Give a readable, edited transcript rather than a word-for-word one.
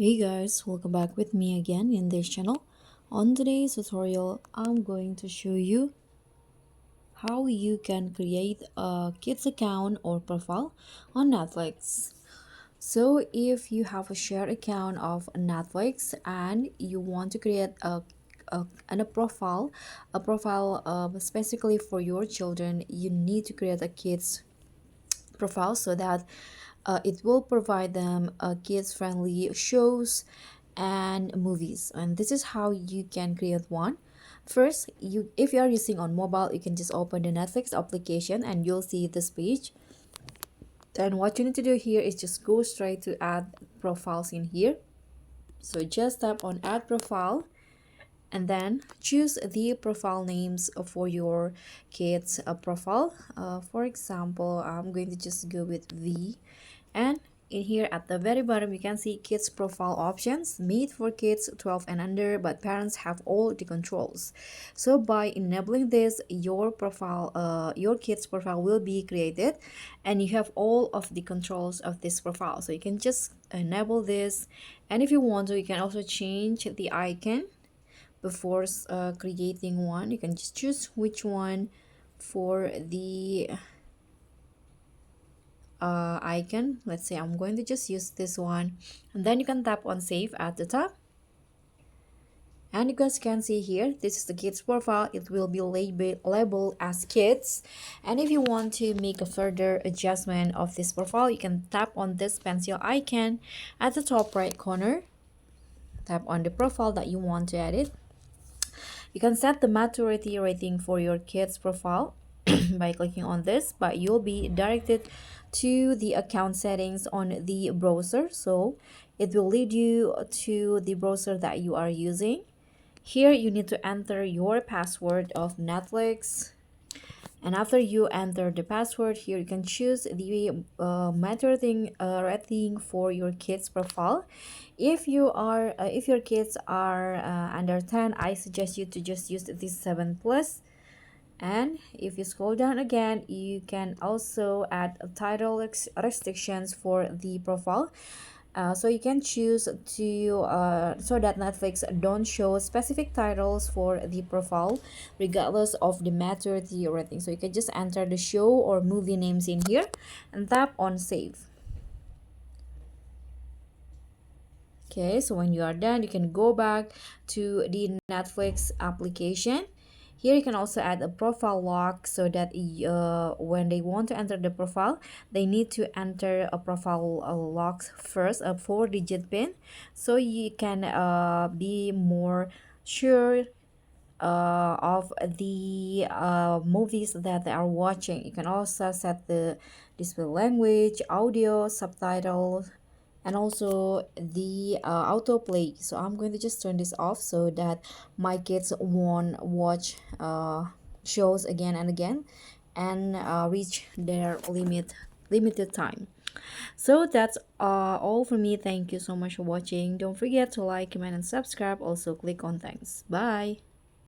Hey guys, welcome back with me again in this channel. On today's tutorial, I'm going to show you how you can create a kids account or profile on Netflix. So if you have a shared account of Netflix and you want to create a profile specifically for your children, you need to create a kids profile so that it will provide them kids friendly shows and movies, and this is how you can create one. First, you if you are using on mobile, you can just open the Netflix application and you'll see this page. Then what you need to do here is just go straight to add profiles in here. So just tap on add profile and then choose the profile names for your kids profile. For example, I'm going to just go with V, and in here at the very bottom you can see kids profile options made for kids 12 and under, but parents have all the controls. So by enabling this, your kids profile will be created and you have all of the controls of this profile. So you can just enable this, and if you want to, you can also change the icon before creating one. You can just choose which one for the icon. Let's say I'm going to just use this one, and then you can tap on save at the top. And you guys can see here, this is the kids profile. It will be labeled as kids, and if you want to make a further adjustment of this profile, you can tap on this pencil icon at the top right corner. Tap on the profile that you want to edit. You can set the maturity rating for your kids profile by clicking on this, but you'll be directed to the account settings on the browser. So it will lead you to the browser that you are using. Here you need to enter your password of Netflix, and after you enter the password, here you can choose the rating for your kids profile. If your kids are under 10, I suggest you to just use this 7 plus. And if you scroll down again, you can also add title restrictions for the profile. So you can choose to so that Netflix don't show specific titles for the profile regardless of the maturity rating. So you can just enter the show or movie names in here and tap on save. Okay, so when you are done, you can go back to the Netflix application. Here you can also add a profile lock so that when they want to enter the profile, they need to enter a profile lock first, a 4-digit pin, so you can be more sure of the movies that they are watching. You can also set the display language, audio, subtitles, and also the autoplay. So I'm going to just turn this off so that my kids won't watch shows again and again and reach their limited time. So that's all for me. Thank you so much for watching. Don't forget to like, comment, and subscribe. Also click on thanks. Bye.